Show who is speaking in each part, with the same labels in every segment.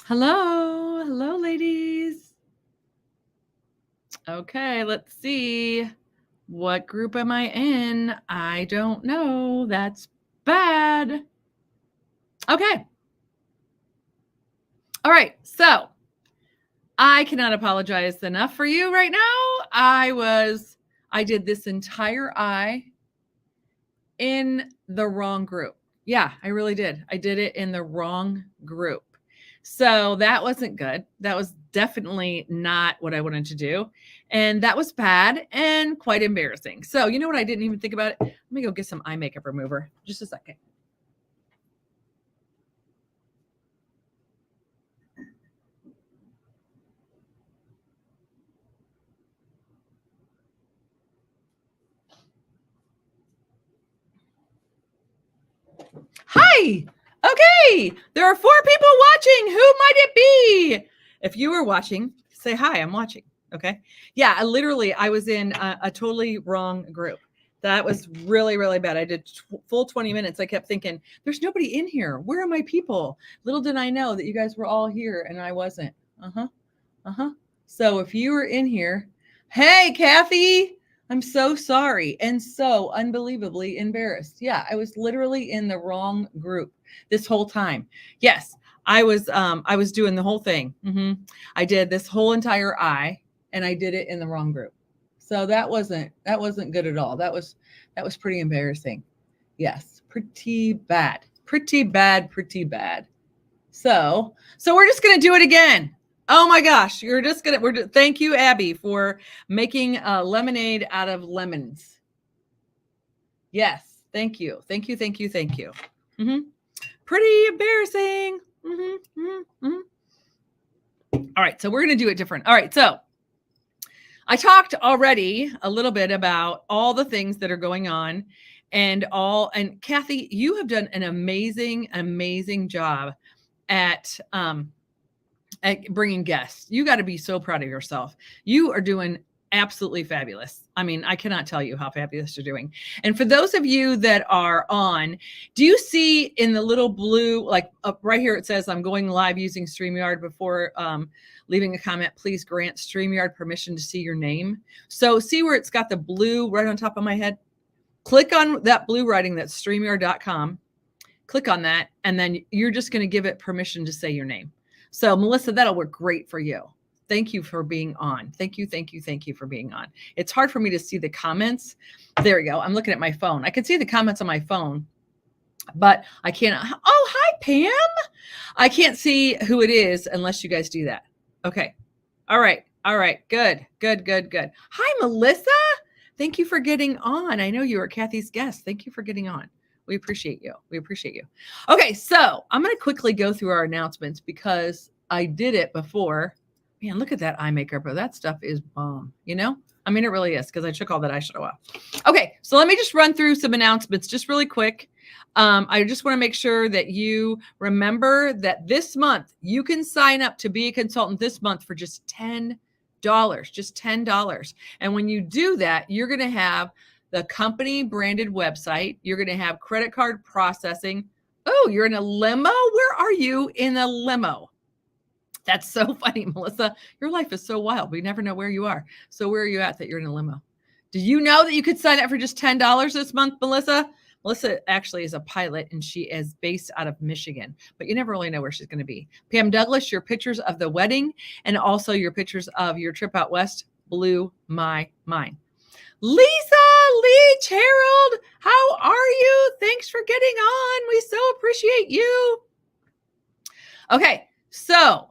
Speaker 1: Hello. Hello, ladies. Okay, let's see. What group am I in? I don't know. That's bad. Okay. All right. So I cannot apologize enough for you right now. I did this entire eye in the wrong group. Yeah, I really did. I did it in the wrong group. So that wasn't good. That was definitely not what I wanted to do. And that was bad and quite embarrassing. So, you know what? I didn't even think about it. Let me go get some eye makeup remover. Just a second. Hi. Okay. There are 4 people watching. Who might it be? If you are watching, say hi. I'm watching. Okay. Yeah. I was in a totally wrong group. That was really, really bad. I did full 20 minutes. I kept thinking, there's nobody in here. Where are my people? Little did I know that you guys were all here and I wasn't. So if you were in here, hey, Kathy, I'm so sorry and so unbelievably embarrassed. Yeah, I was literally in the wrong group this whole time. Yes, I was doing the whole thing. I did this whole entire eye and I did it in the wrong group. So that wasn't good at all. That was pretty embarrassing. Yes, pretty bad. Pretty bad, pretty bad. So we're just going to do it again. Oh my gosh, thank you, Abby, for making lemonade out of lemons. Yes, thank you. Thank you. Pretty embarrassing. All right, so we're going to do it different. All right, so I talked already a little bit about all the things that are going on and Kathy, you have done an amazing job at bringing guests. You got to be so proud of yourself. You are doing absolutely fabulous. I mean, I cannot tell you how fabulous you're doing. And for those of you that are on, do you see in the little blue, like up right here, it says, I'm going live using StreamYard. Before leaving a comment, please grant StreamYard permission to see your name. So see where it's got the blue right on top of my head? Click on that blue writing, that's StreamYard.com. Click on that, and then you're just going to give it permission to say your name. So Melissa, that'll work great for you. Thank you for being on. Thank you for being on. It's hard for me to see the comments. There we go. I'm looking at my phone. I can see the comments on my phone, but I can't. Oh, hi, Pam. I can't see who it is unless you guys do that. Okay. All right. Good. Hi, Melissa. Thank you for getting on. I know you were Kathy's guest. Thank you for getting on. We appreciate you. Okay, so I'm going to quickly go through our announcements because I did it before. Man, look at that eye makeup, bro. That stuff is bomb, you know? I mean, it really is because I took all that eyeshadow off. Okay, so let me just run through some announcements just really quick. I just want to make sure that you remember that this month you can sign up to be a consultant this month for just $10. Just $10. And when you do that, you're going to have the company branded website. You're going to have credit card processing. Oh, you're in a limo? Where are you in a limo? That's so funny, Melissa. Your life is so wild. We never know where you are. So where are you at that you're in a limo? Do you know that you could sign up for just $10 this month, Melissa? Melissa actually is a pilot and she is based out of Michigan, but you never really know where she's going to be. Pam Douglas, your pictures of the wedding and also your pictures of your trip out west blew my mind. Lisa Lee Harold, how are you? Thanks for getting on. We so appreciate you. Okay, so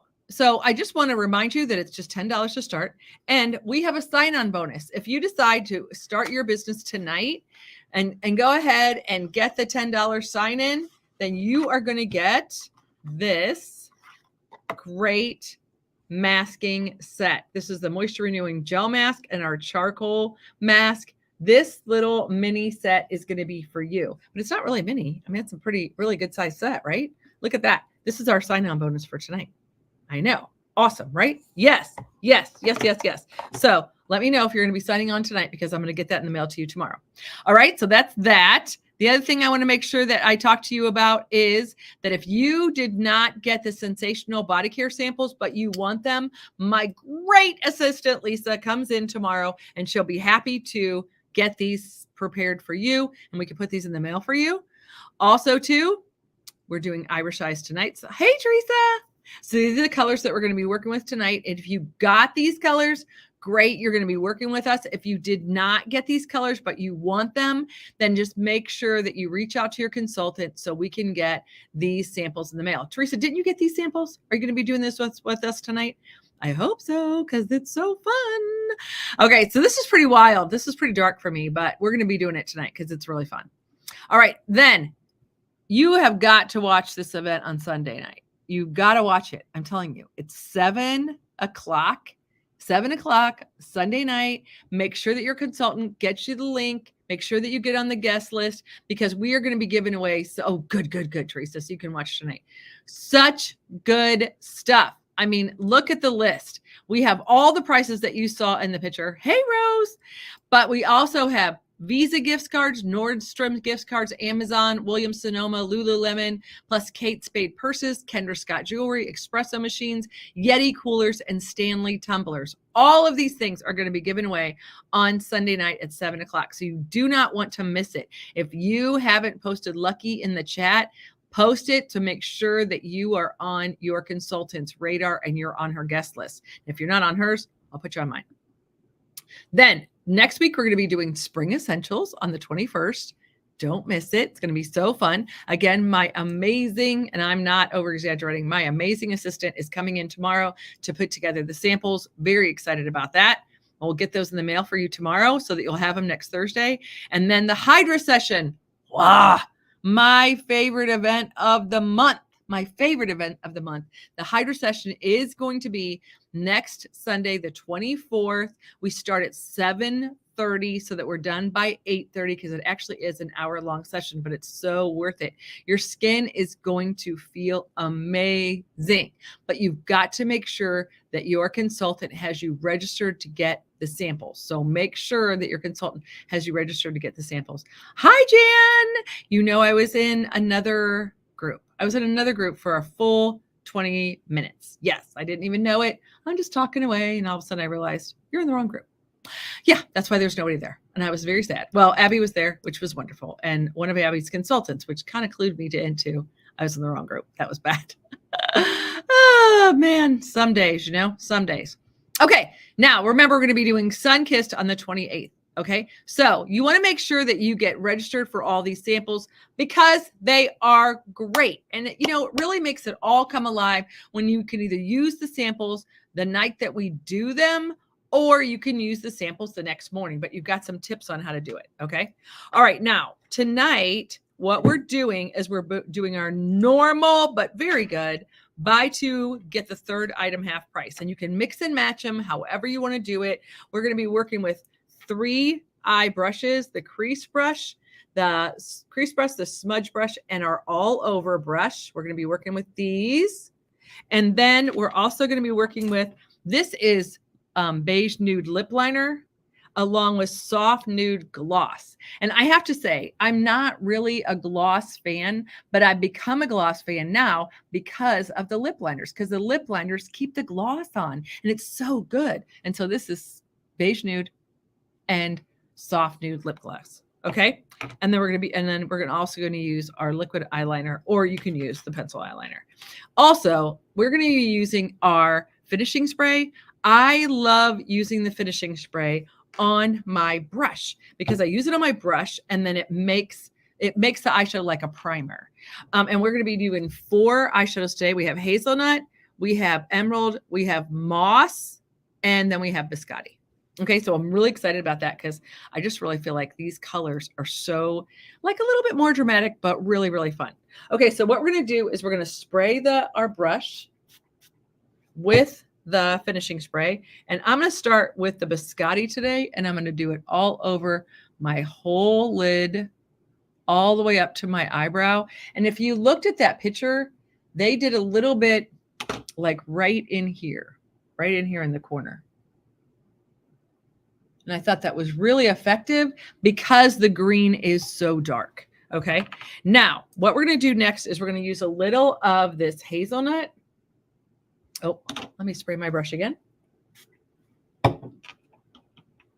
Speaker 1: I just want to remind you that it's just $10 to start. And we have a sign-on bonus. If you decide to start your business tonight and go ahead and get the $10 sign-in, then you are going to get this great masking set. This is the moisture renewing gel mask and our charcoal mask. This little mini set is going to be for you, but it's not really mini. I mean, it's a really good size set, right? Look at that. This is our sign-on bonus for tonight. I know. Awesome, right? Yes. So let me know if you're going to be signing on tonight because I'm going to get that in the mail to you tomorrow. All right. So that's that. The other thing I want to make sure that I talk to you about is that if you did not get the Sensational Body Care samples, but you want them, my great assistant, Lisa, comes in tomorrow and she'll be happy to get these prepared for you. And we can put these in the mail for you. Also, too, we're doing Irish Eyes tonight. So, hey, Teresa. So these are the colors that we're going to be working with tonight. And if you got these colors, great, you're going to be working with us. If you did not get these colors, but you want them, then just make sure that you reach out to your consultant so we can get these samples in the mail. Teresa, didn't you get these samples? Are you going to be doing this with us tonight? I hope so, because it's so fun. Okay, so this is pretty wild. This is pretty dark for me, but we're going to be doing it tonight because it's really fun. All right, then you have got to watch this event on Sunday night. You've got to watch it. I'm telling you, it's 7 o'clock. 7 o'clock Sunday night. Make sure that your consultant gets you the link. Make sure that you get on the guest list because we are going to be giving away. So good, Teresa. So you can watch tonight. Such good stuff. I mean, look at the list. We have all the prices that you saw in the picture. Hey, Rose. But we also have Visa gift cards, Nordstrom gift cards, Amazon, Williams Sonoma, Lululemon, plus Kate Spade purses, Kendra Scott jewelry, espresso machines, Yeti coolers, and Stanley tumblers. All of these things are going to be given away on Sunday night at 7 o'clock. So you do not want to miss it. If you haven't posted Lucky in the chat, post it to make sure that you are on your consultant's radar and you're on her guest list. If you're not on hers, I'll put you on mine. Then next week, we're going to be doing Spring Essentials on the 21st. Don't miss it. It's going to be so fun. Again, my amazing, and I'm not over-exaggerating, my amazing assistant is coming in tomorrow to put together the samples. Very excited about that. We'll get those in the mail for you tomorrow so that you'll have them next Thursday. And then the Hydra session. Wow, my favorite event of the month. The Hydra session is going to be next Sunday, the 24th. We start at 7:30 so that we're done by 8:30 because it actually is an hour-long session, but it's so worth it. Your skin is going to feel amazing, but you've got to make sure that your consultant has you registered to get the samples. So make sure that your consultant has you registered to get the samples. Hi, Jan. You know, I was in another group. For a full 20 minutes. Yes, I didn't even know it. I'm just talking away, and all of a sudden I realized you're in the wrong group. Yeah, that's why there's nobody there. And I was very sad. Well, Abby was there, which was wonderful. And one of Abby's consultants, which kind of clued me into I was in the wrong group. That was bad. Oh, man. Some days, some days. Okay, now remember, we're going to be doing Sunkissed on the 28th. Okay, so you want to make sure that you get registered for all these samples because they are great. And, it really makes it all come alive when you can either use the samples the night that we do them, or you can use the samples the next morning, but you've got some tips on how to do it. Okay. All right. Now, tonight, what we're doing is we're doing our normal, but very good buy two, get the third item half price. And you can mix and match them however you want to do it. We're going to be working with 3 eye brushes, the crease brush, the smudge brush, and our all over brush. We're going to be working with these. And then we're also going to be working with, this is beige nude lip liner along with soft nude gloss. And I have to say, I'm not really a gloss fan, but I've become a gloss fan now because of the lip liners, because the lip liners keep the gloss on and it's so good. And so this is beige nude and soft nude lip gloss. Okay. And then we're also going to use our liquid eyeliner, or you can use the pencil eyeliner. Also, we're going to be using our finishing spray. I love using the finishing spray on my brush because I use it on my brush and then it makes the eyeshadow like a primer. And we're going to be doing 4 eyeshadows today. We have hazelnut, we have emerald, we have moss, and then we have biscotti. Okay, so I'm really excited about that because I just really feel like these colors are so like a little bit more dramatic, but really, really fun. Okay, so what we're going to do is we're going to spray our brush with the finishing spray. And I'm going to start with the biscotti today, and I'm going to do it all over my whole lid, all the way up to my eyebrow. And if you looked at that picture, they did a little bit like right in here in the corner. And I thought that was really effective because the green is so dark. Okay. Now, what we're going to do next is we're going to use a little of this hazelnut. Oh, let me spray my brush again.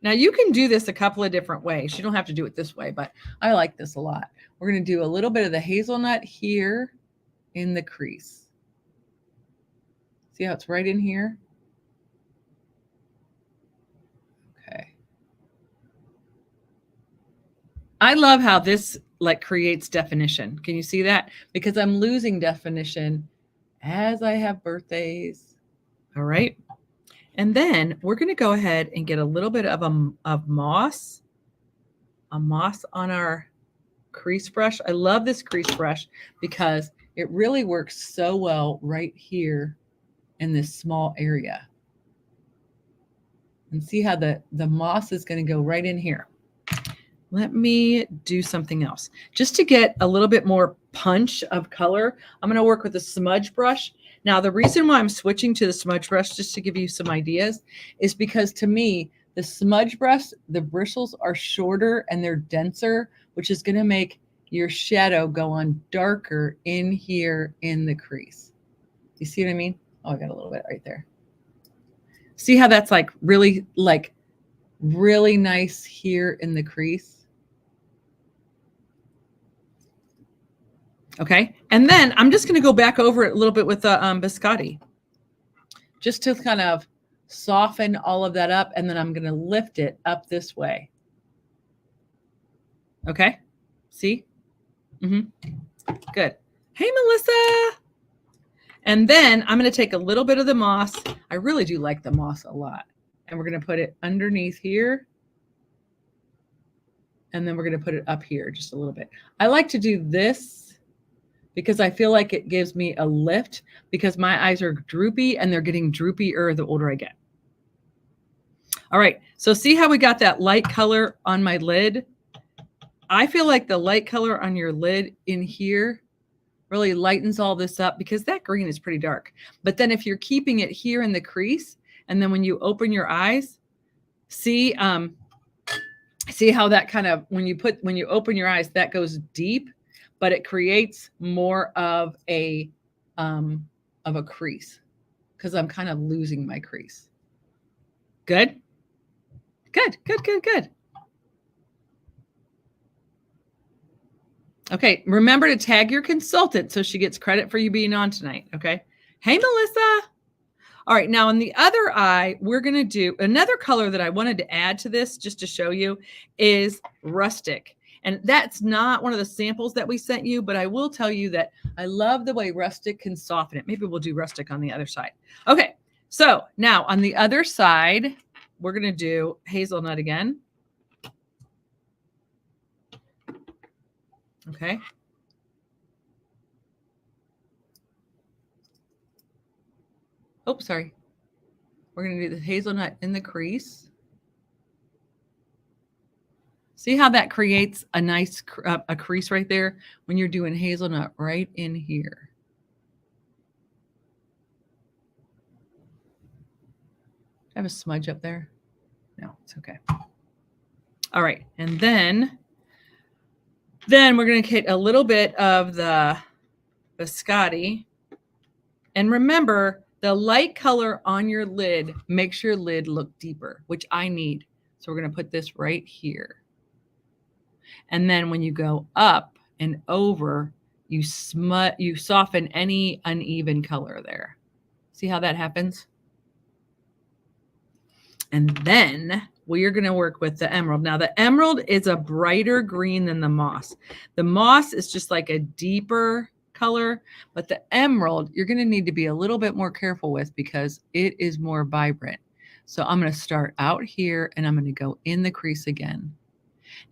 Speaker 1: Now, you can do this a couple of different ways. You don't have to do it this way, but I like this a lot. We're going to do a little bit of the hazelnut here in the crease. See how it's right in here? Okay. I love how this like creates definition. Can you see that? Because I'm losing definition as I have birthdays. All right. And then we're going to go ahead and get a little bit of moss on our crease brush. I love this crease brush because it really works so well right here in this small area. And see how the moss is going to go right in here. Let me do something else. Just to get a little bit more punch of color, I'm going to work with a smudge brush. Now, the reason why I'm switching to the smudge brush, just to give you some ideas, is because to me, the smudge brush, the bristles are shorter and they're denser, which is going to make your shadow go on darker in here in the crease. You see what I mean? Oh, I got a little bit right there. See how that's like really nice here in the crease? Okay. And then I'm just going to go back over it a little bit with the biscotti just to kind of soften all of that up. And then I'm going to lift it up this way. Okay. See? Good. Hey, Melissa. And then I'm going to take a little bit of the moss. I really do like the moss a lot. And we're going to put it underneath here. And then we're going to put it up here just a little bit. I like to do this because I feel like it gives me a lift because my eyes are droopy and they're getting droopier the older I get. All right. So see how we got that light color on my lid? I feel like the light color on your lid in here really lightens all this up because that green is pretty dark. But then if you're keeping it here in the crease, and then when you open your eyes, see how that kind of, when you open your eyes, that goes deep, but it creates more of a crease because I'm kind of losing my crease. Good. Okay, remember to tag your consultant so she gets credit for you being on tonight, okay? Hey, Melissa. All right, now on the other eye, we're going to do another color that I wanted to add to this just to show you is rustic. And that's not one of the samples that we sent you, but I will tell you that I love the way rustic can soften it. Maybe we'll do rustic on the other side. Okay, so now on the other side, we're going to do hazelnut again. Okay. Oh, sorry. We're going to do the hazelnut in the crease. See how that creates a nice a crease right there when you're doing hazelnut right in here. Do I have a smudge up there? No, it's okay. All right. And then we're going to get a little bit of the biscotti. And remember, the light color on your lid makes your lid look deeper, which I need. So we're going to put this right here. And then when you go up and over, you soften any uneven color there. See how that happens? And then we're going to work with the emerald. Now, the emerald is a brighter green than the moss. The moss is just like a deeper color, but the emerald, you're going to need to be a little bit more careful with because it is more vibrant. So I'm going to start out here and I'm going to go in the crease again.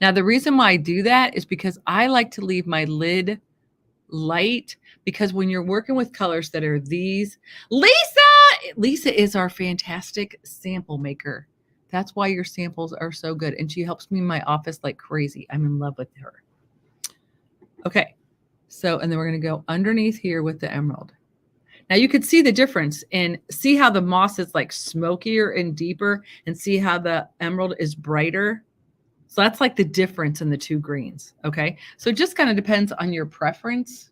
Speaker 1: Now, the reason why I do that is because I like to leave my lid light because when you're working with colors that are these, Lisa is our fantastic sample maker. That's why your samples are so good. And she helps me in my office like crazy. I'm in love with her. Okay. So, and then we're going to go underneath here with the emerald. Now you could see the difference and see how the moss is like smokier and deeper and see how the emerald is brighter. So that's like the difference in the two greens. Okay. So it just kind of depends on your preference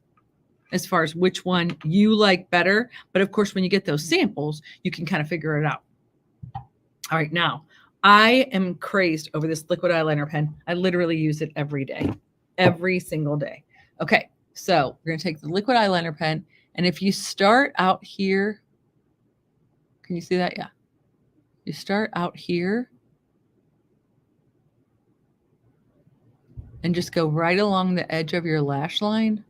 Speaker 1: as far as which one you like better. But of course, when you get those samples, you can kind of figure it out. All right. Now, I am crazed over this liquid eyeliner pen. I literally use it every day, every single day. Okay. So we're going to take the liquid eyeliner pen. And if you start out here, can you see that? Yeah. You start out here and just go right along the edge of your lash line.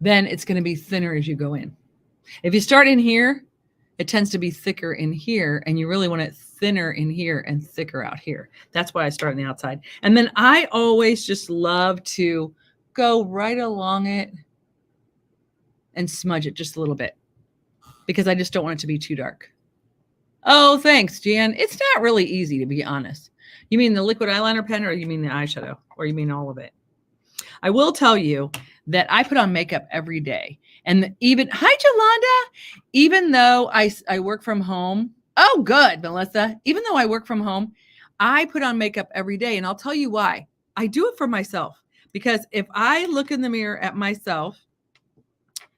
Speaker 1: Then it's going to be thinner as you go in. If you start in here, it tends to be thicker in here, and you really want it thinner in here and thicker out here. That's why I start on the outside. And then I always just love to go right along it and smudge it just a little bit because I just don't want it to be too dark. Oh, thanks, Jan. It's not really easy, to be honest. You mean the liquid eyeliner pen, or you mean the eyeshadow, or you mean all of it? I will tell you that I put on makeup every day. And even, hi, Jolanda, even though I work from home. Oh, good, Melissa. Even though I work from home, I put on makeup every day. And I'll tell you why. I do it for myself. Because if I look in the mirror at myself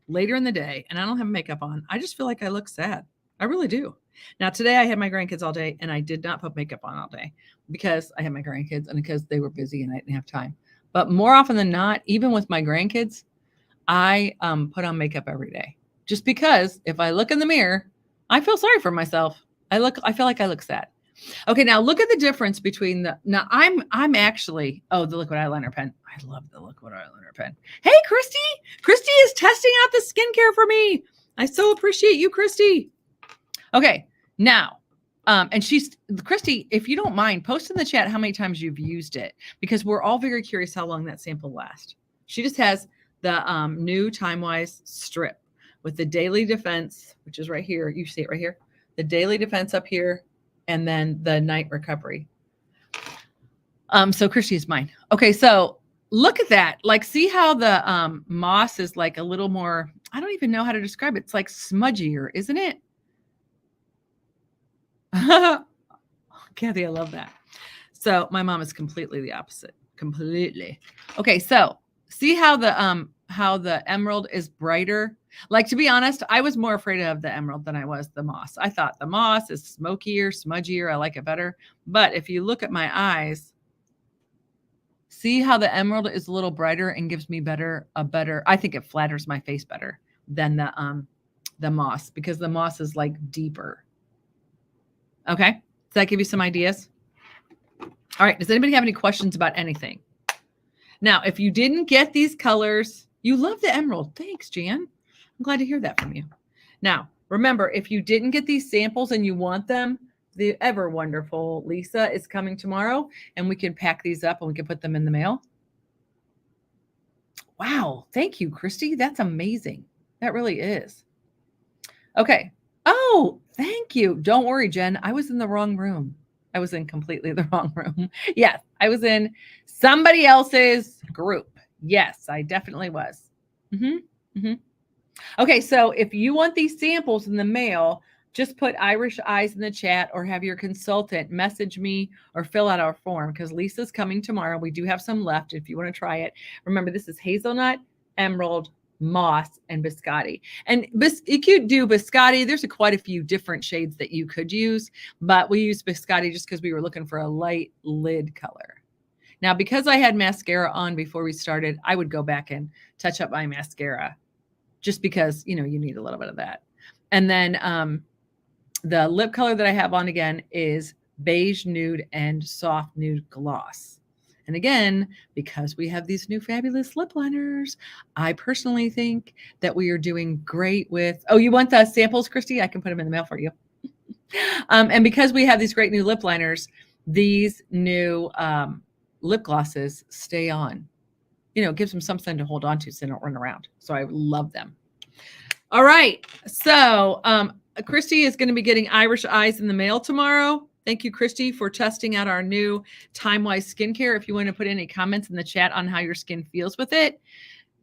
Speaker 1: later in the day and I don't have makeup on, I just feel like I look sad. I really do. Now, today I had my grandkids all day and I did not put makeup on all day because I had my grandkids and because they were busy and I didn't have time. But more often than not, even with my grandkids, I put on makeup every day just because if I look in the mirror, I feel sorry for myself. I feel like I look sad. Okay, now look at the difference between I'm actually, the liquid eyeliner pen. I love the liquid eyeliner pen. Hey, Christy. Christy is testing out the skincare for me. I so appreciate you, Christy. Okay, now, and Christy, if you don't mind, post in the chat how many times you've used it because we're all very curious how long that sample lasts. She just has the new TimeWise strip with the Daily Defense, which is right here. You see it right here. The Daily Defense up here, and then the Night Recovery. So Christy is mine. Okay, so look at that. Like, see how the moss is like a little more, I don't even know how to describe it. It's like smudgier, isn't it? Kathy, I love that. So my mom is completely the opposite. Completely. Okay, so see how the emerald is brighter? Like, to be honest, I was more afraid of the emerald than I was the moss. I thought the moss is smokier, smudgier. I like it better. But if you look at my eyes, see how the emerald is a little brighter and gives me I think it flatters my face better than the moss because the moss is like deeper. Okay. Does that give you some ideas? All right. Does anybody have any questions about anything? Now, if you didn't get these colors, you love the emerald. Thanks, Jan. I'm glad to hear that from you. Now, remember, if you didn't get these samples and you want them, the ever wonderful Lisa is coming tomorrow and we can pack these up and we can put them in the mail. Wow. Thank you, Christy. That's amazing. That really is. Okay. Oh, thank you. Don't worry, Jen. I was in the wrong room. I was in completely the wrong room. Yes, I was in somebody else's group. Yes, I definitely was. Okay, so if you want these samples in the mail, just put Irish Eyes in the chat or have your consultant message me or fill out our form because Lisa's coming tomorrow. We do have some left if you want to try it. Remember, this is hazelnut, emerald, moss, and biscotti. And you could do biscotti. There's quite a few different shades that you could use, but we used biscotti just because we were looking for a light lid color. Now, because I had mascara on before we started, I would go back and touch up my mascara just because, you need a little bit of that. And then the lip color that I have on again is beige nude and soft nude gloss. And again, because we have these new fabulous lip liners, I personally think that we are doing great with, you want the samples, Christy? I can put them in the mail for you. And because we have these great new lip liners, these new lip glosses stay on. It gives them something to hold on to so they don't run around. So I love them. All right. So Christy is going to be getting Irish Eyes in the mail tomorrow. Thank you, Christy, for testing out our new Time-Wise skincare. If you want to put any comments in the chat on how your skin feels with it.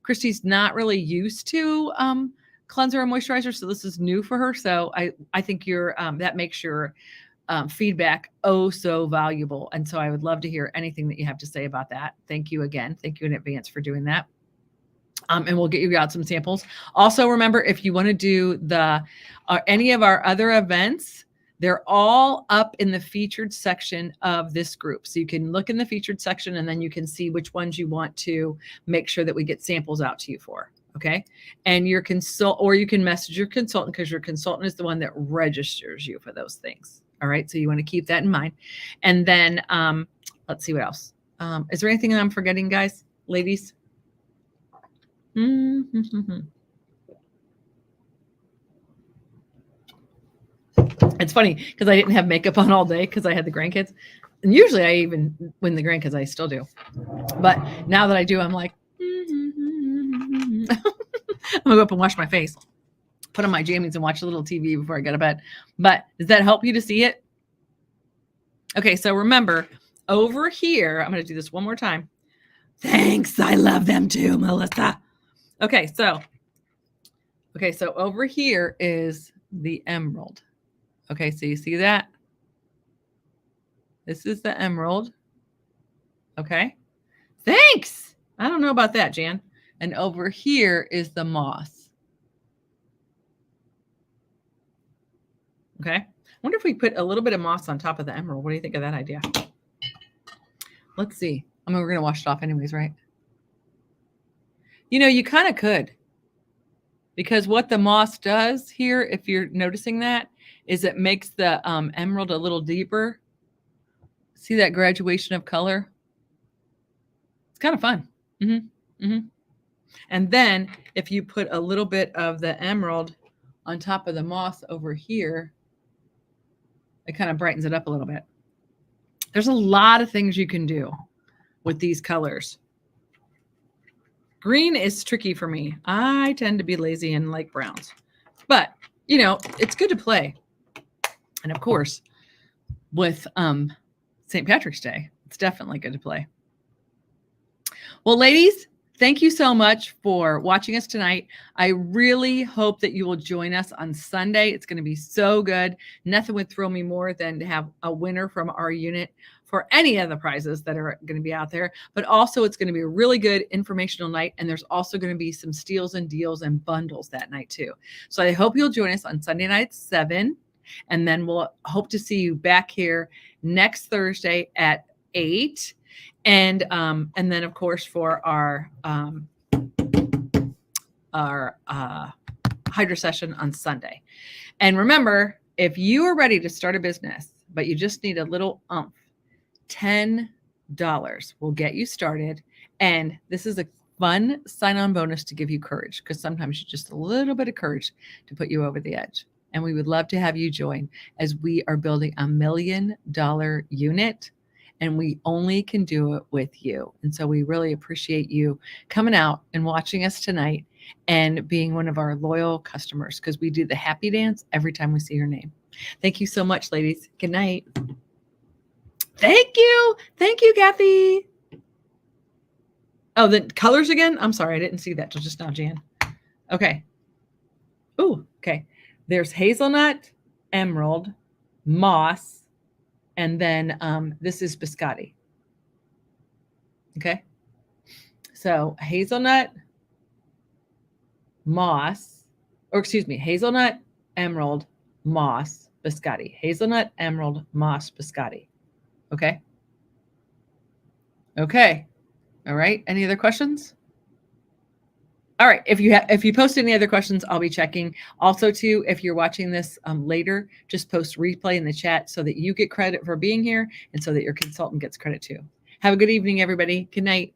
Speaker 1: Christy's not really used to cleanser and moisturizer, so this is new for her. So I think that makes your feedback so valuable. And so I would love to hear anything that you have to say about that. Thank you again. Thank you in advance for doing that. And we'll get you out some samples. Also, remember, if you want to do any of our other events, they're all up in the featured section of this group. So you can look in the featured section and then you can see which ones you want to make sure that we get samples out to you for. Okay. And you can message your consultant, because your consultant is the one that registers you for those things. All right. So you want to keep that in mind. And then let's see what else. Is there anything I'm forgetting, guys, ladies? Mm-hmm. It's funny because I didn't have makeup on all day because I had the grandkids. And usually I even, when the grandkids, I still do. But now that I do, I'm like, I'm going to go up and wash my face, put on my jammies and watch a little TV before I go to bed. But does that help you to see it? Okay, so remember, over here, I'm going to do this one more time. Thanks. I love them too, Melissa. Okay, so over here is the emerald. Okay, so you see that? This is the emerald. Okay. Thanks. I don't know about that, Jan. And over here is the moss. Okay. I wonder if we put a little bit of moss on top of the emerald. What do you think of that idea? Let's see. I mean, we're going to wash it off anyways, right? You know, you kind of could. Because what the moss does here, if you're noticing that, is it makes the emerald a little deeper. See that graduation of color? It's kind of fun. Mm-hmm. Mm-hmm. And then if you put a little bit of the emerald on top of the moss over here, it kind of brightens it up a little bit. There's a lot of things you can do with these colors. Green is tricky for me. I tend to be lazy and like browns. But, you know, it's good to play. And of course, with St. Patrick's Day, it's definitely good to play. Well, ladies, thank you so much for watching us tonight. I really hope that you will join us on Sunday. It's going to be so good. Nothing would thrill me more than to have a winner from our unit for any of the prizes that are going to be out there. But also, it's going to be a really good informational night. And there's also going to be some steals and deals and bundles that night too. So I hope you'll join us on Sunday night at 7. And then we'll hope to see you back here next Thursday at 8. And then of course for our Hydra session on Sunday. And remember, if you are ready to start a business, but you just need a little oomph, $10 will get you started. And this is a fun sign-on bonus to give you courage, because sometimes you just a little bit of courage to put you over the edge. And we would love to have you join as we are building $1 million unit. And we only can do it with you. And so we really appreciate you coming out and watching us tonight and being one of our loyal customers, because we do the happy dance every time we see your name. Thank you so much, ladies. Good night. Thank you. Thank you, Kathy. Oh, the colors again? I'm sorry. I didn't see that till just now, Jan. Okay. Ooh, okay. There's hazelnut, emerald, moss, and then this is biscotti. Okay. So hazelnut, moss, or excuse me, hazelnut, emerald, moss, biscotti. Hazelnut, emerald, moss, biscotti. Okay. Okay. All right. Any other questions? All right. If you post any other questions, I'll be checking. Also, too, if you're watching this later, just post replay in the chat so that you get credit for being here and so that your consultant gets credit too. Have a good evening, everybody. Good night.